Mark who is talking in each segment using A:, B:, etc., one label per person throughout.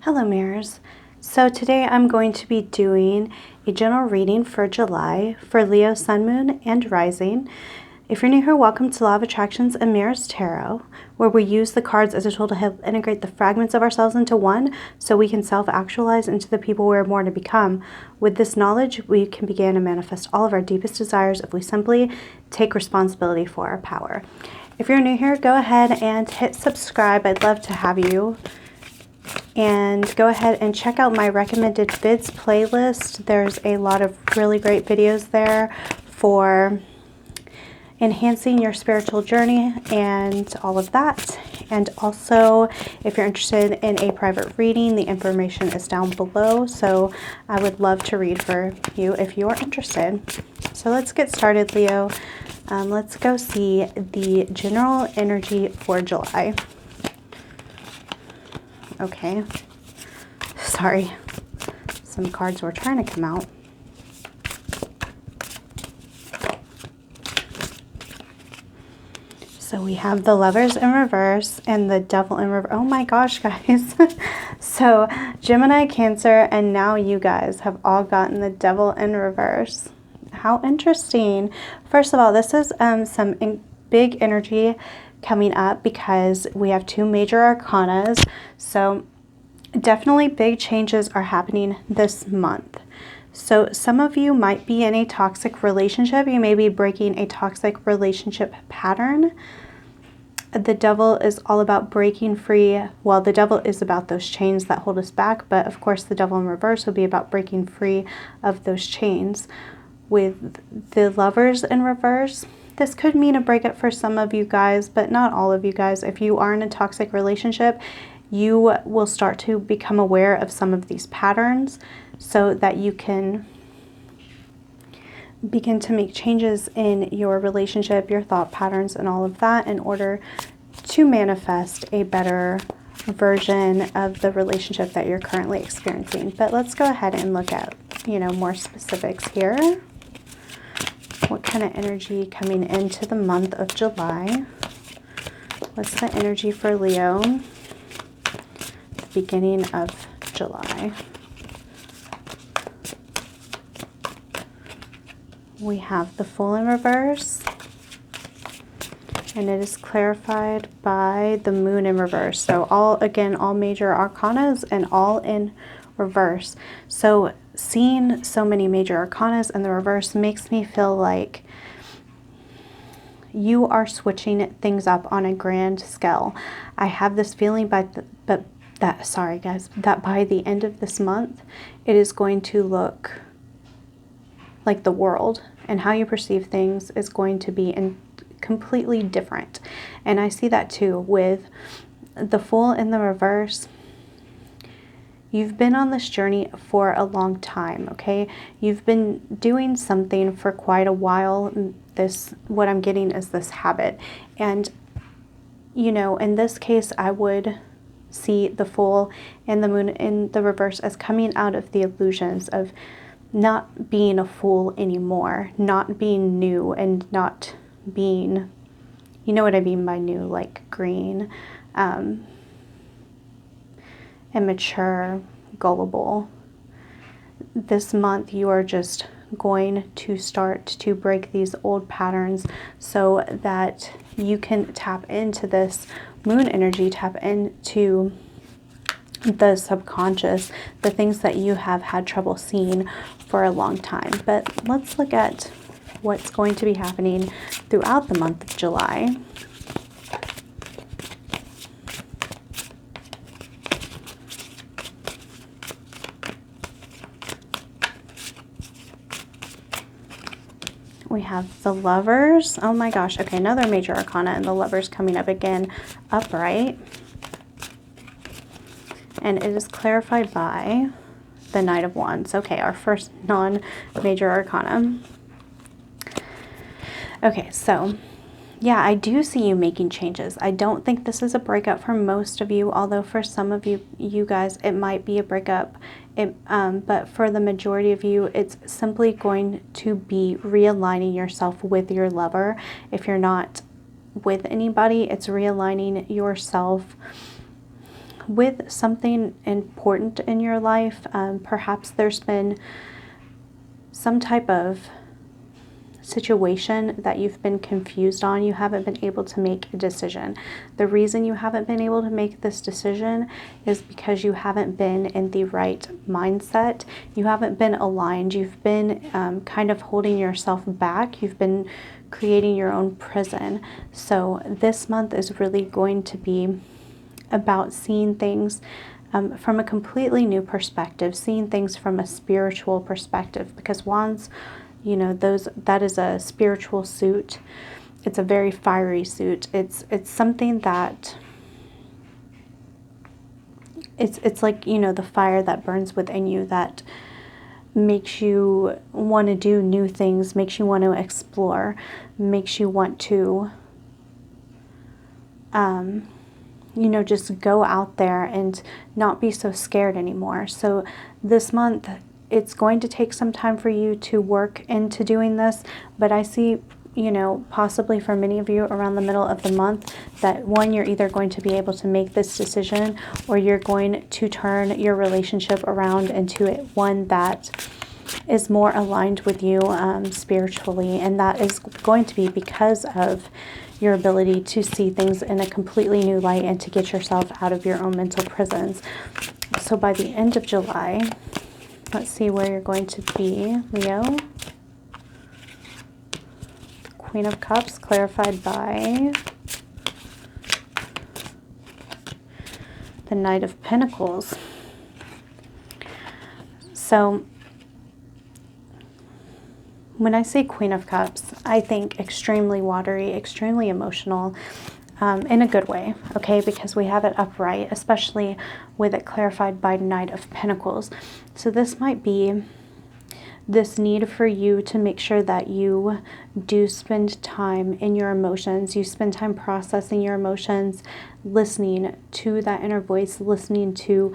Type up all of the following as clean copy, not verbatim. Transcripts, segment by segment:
A: Hello mirrors. So today I'm going to be doing a general reading for July for Leo, Sun, Moon, and Rising. If you're new here, welcome to Law of Attractions and Mirrors Tarot, where we use the cards as a tool to help integrate the fragments of ourselves into one so we can self-actualize into the people we're born to become. With this knowledge, we can begin to manifest all of our deepest desires if we simply take responsibility for our power. If you're new here, go ahead and hit subscribe. I'd love to have you. And go ahead and check out my recommended vids playlist. There's a lot of really great videos there for enhancing your spiritual journey and all of that. And also, if you're interested in a private reading, the information is down below. So I would love to read for you if you are interested. So let's get started, Leo. Let's go see the general energy for July. Okay, sorry, some cards were trying to come out. So we have the Lovers in reverse and the Devil in reverse. Oh my gosh, guys. So Gemini, Cancer, and now you guys have all gotten the Devil in reverse. How interesting. First of all, this is some big energy coming up because we have two major arcanas. So definitely big changes are happening this month. So some of you might be in a toxic relationship. You may be breaking a toxic relationship pattern. The Devil is all about breaking free. Well, the Devil is about those chains that hold us back, but of course the Devil in reverse will be about breaking free of those chains. With the Lovers in reverse, this could mean a breakup for some of you guys, but not all of you guys. If you are in a toxic relationship, you will start to become aware of some of these patterns so that you can begin to make changes in your relationship, your thought patterns, and all of that in order to manifest a better version of the relationship that you're currently experiencing. But let's go ahead and look at, more specifics here. What kind of energy coming into the month of July? What's the energy for Leo? The beginning of July. We have the Fool in reverse. And it is clarified by the Moon in reverse. So all major arcanas and all in reverse. So seeing so many major arcanas in the reverse makes me feel like you are switching things up on a grand scale. I have this feeling that by the end of this month, it is going to look like the world, and how you perceive things is going to be completely different. And I see that too with the Fool in the reverse. You've been on this journey for a long time, okay? You've been doing something for quite a while. What I'm getting is this habit. And, in this case, I would see the Fool and the Moon in the reverse as coming out of the illusions of not being a fool anymore, not being new and not being, you know what I mean by new, like green, immature, gullible. This month you are just going to start to break these old patterns so that you can tap into this Moon energy, tap into the subconscious, the things that you have had trouble seeing for a long time. But let's look at what's going to be happening throughout the month of July. We have the Lovers. Oh my gosh. Okay, another major arcana, and the Lovers coming up again upright. And it is clarified by the Knight of Wands. Okay, our first non-major arcana. Okay, so yeah, I do see you making changes. I don't think this is a breakup for most of you, although for some of you guys, it might be a breakup. But for the majority of you, it's simply going to be realigning yourself with your lover. If you're not with anybody, it's realigning yourself with something important in your life. Perhaps there's been some type of situation that you've been confused on. You haven't been able to make a decision. The reason you haven't been able to make this decision is because you haven't been in the right mindset. You haven't been aligned. You've been kind of holding yourself back. You've been creating your own prison. So this month is really going to be about seeing things from a completely new perspective, seeing things from a spiritual perspective, because wands, you know, that is a spiritual suit. It's a very fiery suit. It's something that it's like, you know, the fire that burns within you that makes you want to do new things, makes you want to explore, makes you want to you know, just go out there and not be so scared anymore. So this month, it's going to take some time for you to work into doing this, but I see, you know, possibly for many of you around the middle of the month, that one, you're either going to be able to make this decision, or you're going to turn your relationship around into one that is more aligned with you spiritually, and that is going to be because of your ability to see things in a completely new light and to get yourself out of your own mental prisons. So by the end of July, let's see where you're going to be, Leo. Queen of Cups, clarified by the Knight of Pentacles. So when I say Queen of Cups, I think extremely watery, extremely emotional, in a good way, okay? Because we have it upright, especially with it clarified by Knight of Pentacles. So this might be this need for you to make sure that you do spend time in your emotions. You spend time processing your emotions, listening to that inner voice, listening to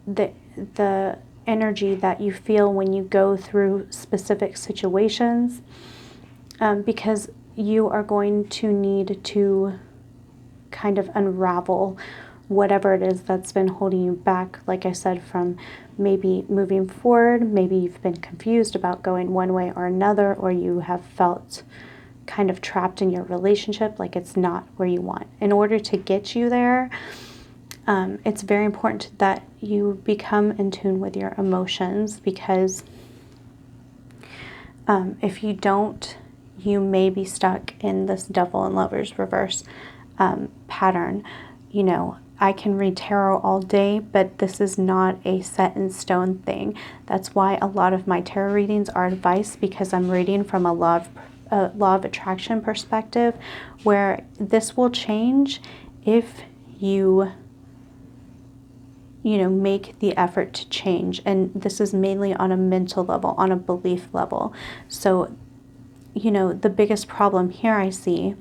A: the energy that you feel when you go through specific situations, because you are going to need to kind of unravel whatever it is that's been holding you back, like I said, from maybe moving forward. Maybe you've been confused about going one way or another, or you have felt kind of trapped in your relationship, like it's not where you want. In order to get you there, it's very important that you become in tune with your emotions, because if you don't, you may be stuck in this Devil and Lovers reverse pattern. You know, I can read tarot all day, but this is not a set in stone thing. That's why a lot of my tarot readings are advice, because I'm reading from a law of attraction perspective, where this will change if you know, make the effort to change. And this is mainly on a mental level, on a belief level. So, you know, the biggest problem here I see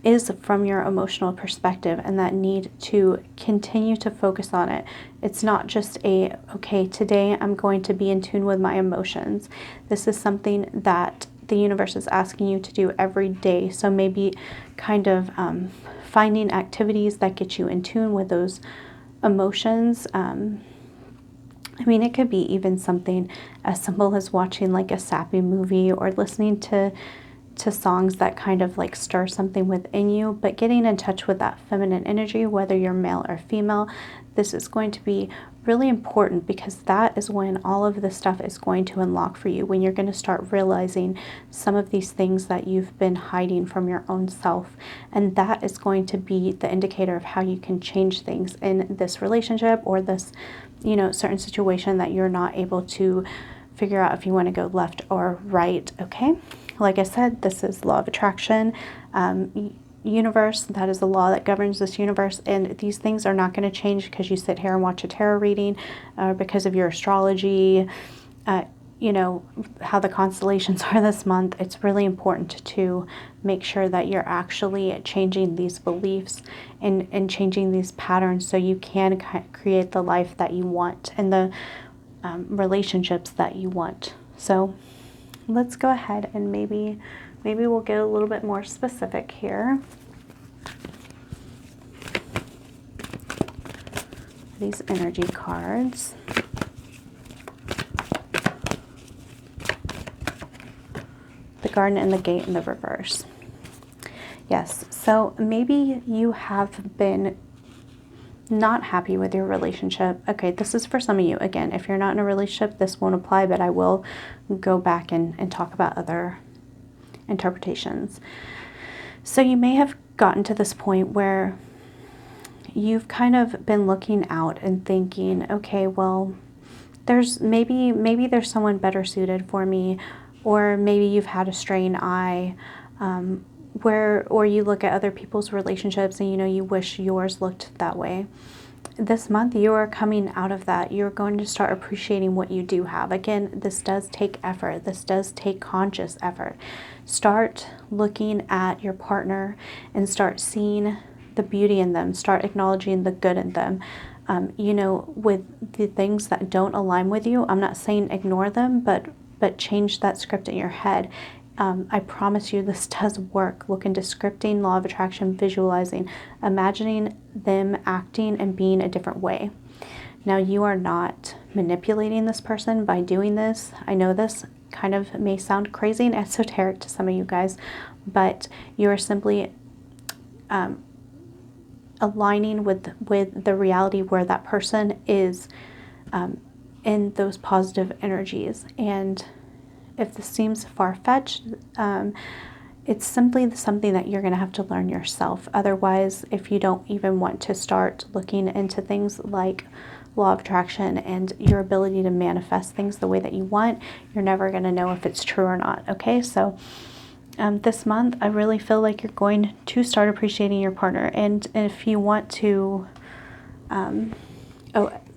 A: is from your emotional perspective, and that need to continue to focus on it. It's not just okay, today I'm going to be in tune with my emotions. This is something that the universe is asking you to do every day. So maybe kind of finding activities that get you in tune with those emotions. I mean, it could be even something as simple as watching like a sappy movie, or listening to songs that kind of like stir something within you, but getting in touch with that feminine energy, whether you're male or female. This is going to be really important, because that is when all of this stuff is going to unlock for you, when you're going to start realizing some of these things that you've been hiding from your own self. And that is going to be the indicator of how you can change things in this relationship, or this, you know, certain situation that you're not able to figure out if you want to go left or right, okay? Like I said, this is law of attraction. Universe, that is the law that governs this universe, and these things are not going to change because you sit here and watch a tarot reading, because of your astrology, you know, how the constellations are this month. It's really important to make sure that you're actually changing these beliefs and changing these patterns, so you can create the life that you want and the relationships that you want. So let's go ahead and maybe we'll get a little bit more specific here. these energy cards. The Garden and the Gate in the reverse. Yes, so maybe you have been not happy with your relationship. Okay, this is for some of you. Again, if you're not in a relationship, this won't apply, but I will go back and talk about other interpretations. So you may have gotten to this point where you've kind of been looking out and thinking, okay, well, there's maybe there's someone better suited for me, or maybe you've had a straying eye, or you look at other people's relationships and you wish yours looked that way. This month you are coming out of that. You're going to start appreciating what you do have. Again, this does take effort. This does take conscious effort. Start looking at your partner and start seeing the beauty in them. Start acknowledging the good in them. With the things that don't align with you, I'm not saying ignore them, but change that script in your head. I promise you this does work. Look into scripting, law of attraction, visualizing, imagining them acting and being a different way. Now, you are not manipulating this person by doing this. I know this kind of may sound crazy and esoteric to some of you guys, but you are simply aligning with the reality where that person is in those positive energies. And if this seems far-fetched, it's simply something that you're going to have to learn yourself. Otherwise, if you don't even want to start looking into things like law of attraction and your ability to manifest things the way that you want, you're never going to know if it's true or not. Okay, so this month, I really feel like you're going to start appreciating your partner. And if you want to,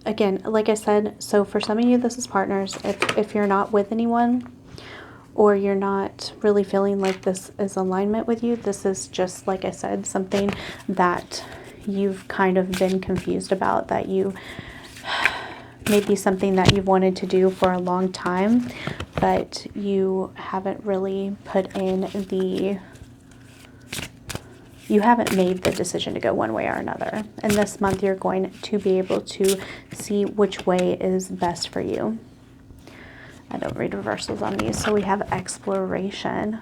A: again, like I said, so for some of you, this is partners. If you're not with anyone, or you're not really feeling like this is alignment with you, this is just, like I said, something that you've kind of been confused about, that you maybe something that you've wanted to do for a long time, but you haven't really you haven't made the decision to go one way or another. And this month you're going to be able to see which way is best for you. I don't read reversals on these. So we have exploration.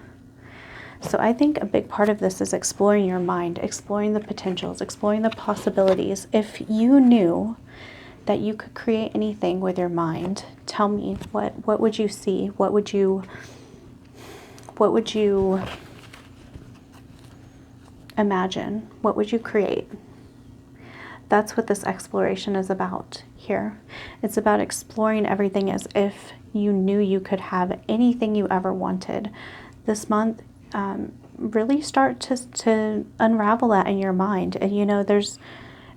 A: So I think a big part of this is exploring your mind, exploring the potentials, exploring the possibilities. If you knew that you could create anything with your mind, tell me, what would you see? What would you imagine? What would you create? That's what this exploration is about here. It's about exploring everything as if you knew you could have anything you ever wanted. This month, really start to unravel that in your mind. And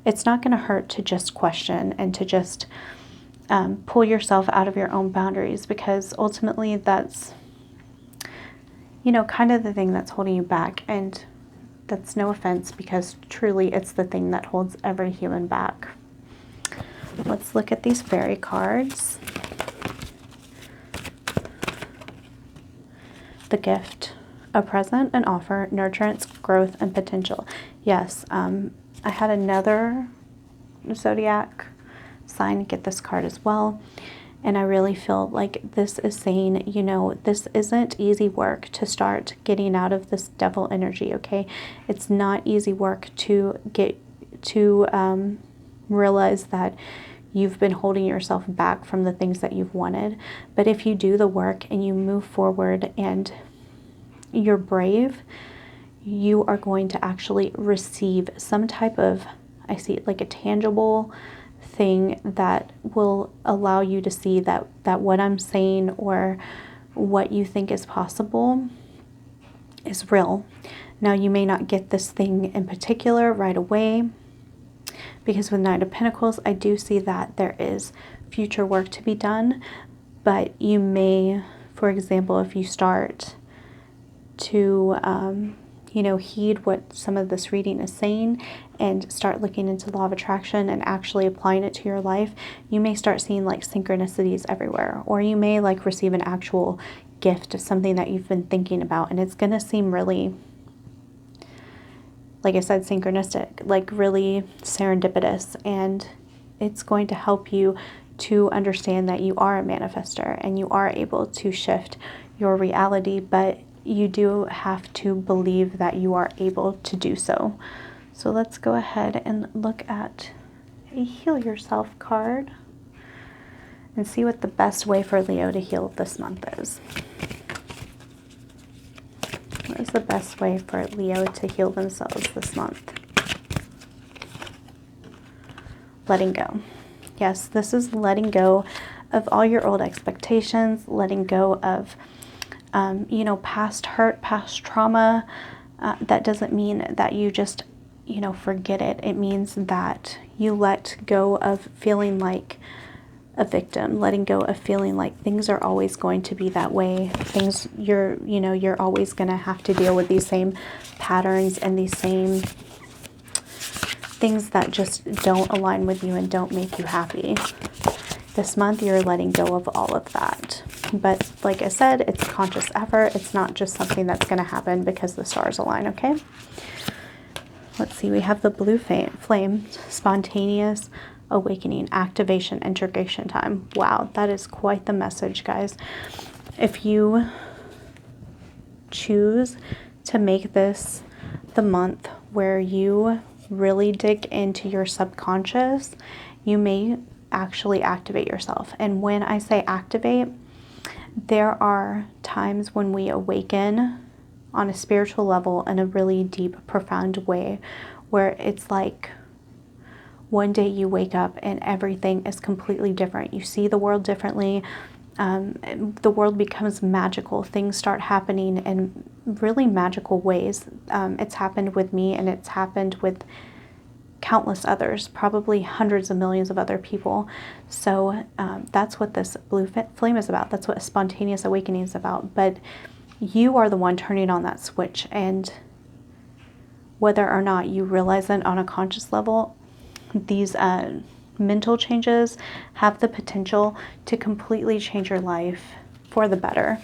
A: it's not going to hurt to just question and to just pull yourself out of your own boundaries, because ultimately that's, kind of the thing that's holding you back. And that's no offense, because truly it's the thing that holds every human back. Let's look at these fairy cards. The gift, a present, an offer, nurturance, growth, and potential. Yes, I had another zodiac sign get this card as well. And I really feel like this is saying, this isn't easy work to start getting out of this devil energy, okay? It's not easy work to get to realize that you've been holding yourself back from the things that you've wanted. But if you do the work and you move forward and you're brave, you are going to actually receive some type of, I see it like a tangible thing that will allow you to see that what I'm saying or what you think is possible is real. Now, you may not get this thing in particular right away, because with Knight of Pentacles, I do see that there is future work to be done, but you may, for example, if you start to heed what some of this reading is saying and start looking into law of attraction and actually applying it to your life, you may start seeing like synchronicities everywhere, or you may like receive an actual gift of something that you've been thinking about, and it's going to seem really, like I said, synchronistic, like really serendipitous, and it's going to help you to understand that you are a manifester and you are able to shift your reality, but you do have to believe that you are able to do so. So let's go ahead and look at a Heal Yourself card and see what the best way for Leo to heal this month is. What is the best way for Leo to heal themselves this month? Letting go. Yes, this is letting go of all your old expectations, letting go of, past hurt, past trauma. That doesn't mean that you just, forget it. It means that you let go of feeling like a victim, letting go of feeling like things are always going to be that way. You're always going to have to deal with these same patterns and these same things that just don't align with you and don't make you happy. This month, you're letting go of all of that. But like I said, it's a conscious effort. It's not just something that's going to happen because the stars align, okay? Let's see, we have the blue flame, spontaneous awakening, activation, integration time. Wow, that is quite the message, guys. If you choose to make this the month where you really dig into your subconscious, you may actually activate yourself. And when I say activate, there are times when we awaken on a spiritual level in a really deep, profound way, where it's like one day you wake up and everything is completely different. You see the world differently. The world becomes magical. Things start happening in really magical ways. It's happened with me, and it's happened with countless others, probably hundreds of millions of other people. So that's what this blue flame is about. That's what spontaneous awakening is about. But you are the one turning on that switch, and whether or not you realize it on a conscious level, these mental changes have the potential to completely change your life for the better.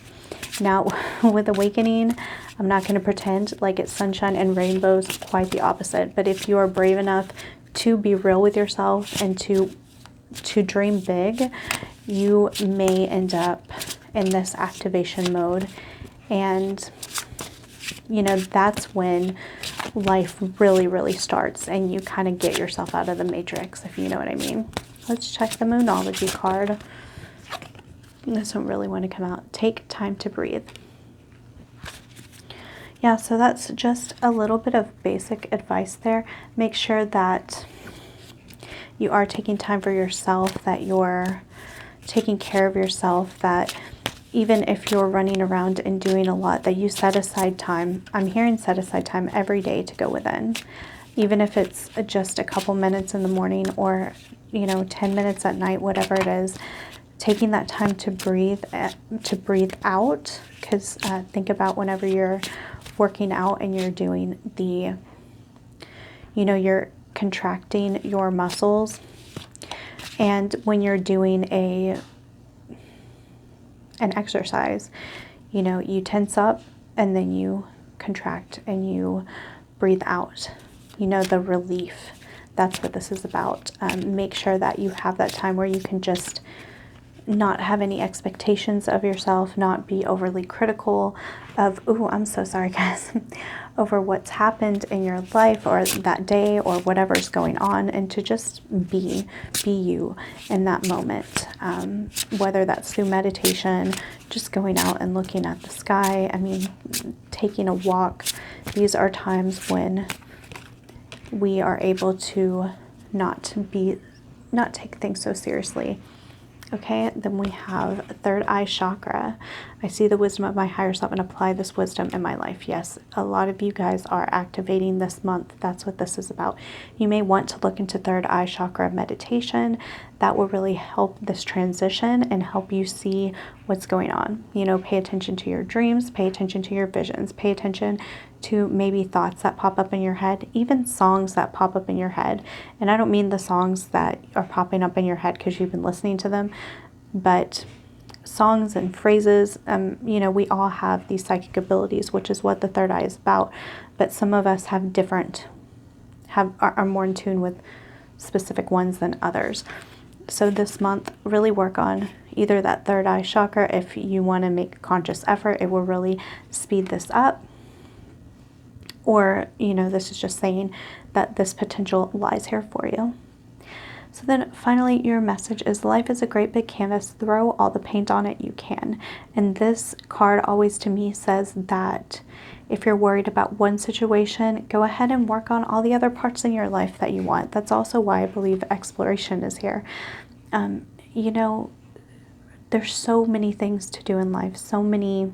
A: Now, with awakening, I'm not going to pretend like it's sunshine and rainbows, quite the opposite. But if you are brave enough to be real with yourself and to dream big, you may end up in this activation mode. And, that's when life really, really starts and you kind of get yourself out of the matrix, if you know what I mean. Let's check the Moonology card. This one really want to come out. Take time to breathe. Yeah, so that's just a little bit of basic advice there. Make sure that you are taking time for yourself, that you're taking care of yourself, that even if you're running around and doing a lot, that you set aside time. I'm hearing set aside time every day to go within. Even if it's just a couple minutes in the morning or, 10 minutes at night, whatever it is, taking that time to breathe out. Because think about whenever you're working out and you're doing you're contracting your muscles. And when you're doing an exercise, you tense up and then you contract and you breathe out, the relief. That's what this is about. Make sure that you have that time where you can just not have any expectations of yourself, not be overly critical of, I'm so sorry guys, over what's happened in your life or that day or whatever's going on, and to just be you in that moment. Whether that's through meditation, just going out and looking at the sky, taking a walk. These are times when we are able to not take things so seriously. Okay, then we have third eye chakra. I see the wisdom of my higher self and apply this wisdom in my life. Yes, a lot of you guys are activating this month. That's what this is about. You may want to look into third eye chakra meditation. That will really help this transition and help you see what's going on. Pay attention to your dreams, pay attention to your visions, pay attention to maybe thoughts that pop up in your head, even songs that pop up in your head. And I don't mean the songs that are popping up in your head because you've been listening to them, but songs and phrases. We all have these psychic abilities, which is what the third eye is about. But some of us have are more in tune with specific ones than others. So this month, really work on either that third eye chakra. If you want to make a conscious effort, it will really speed this up. Or, you know, this is just saying that this potential lies here for you. So then finally, your message is life is a great big canvas. Throw all the paint on it you can. And this card always to me says that if you're worried about one situation, go ahead and work on all the other parts in your life that you want. That's also why I believe exploration is here. You know, there's so many things to do in life, so many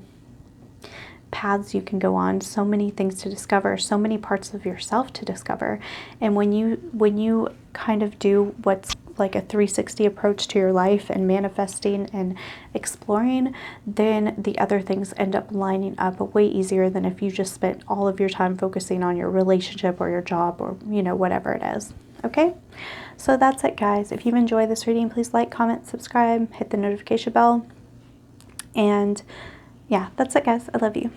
A: paths you can go on, so many things to discover, so many parts of yourself to discover. And when you kind of do what's like a 360 approach to your life and manifesting and exploring, then the other things end up lining up way easier than if you just spent all of your time focusing on your relationship or your job or, you know, whatever it is. Okay, so that's it, guys. If you've enjoyed this reading, please like, comment, subscribe, hit the notification bell. And yeah, that's it, guys. I love you.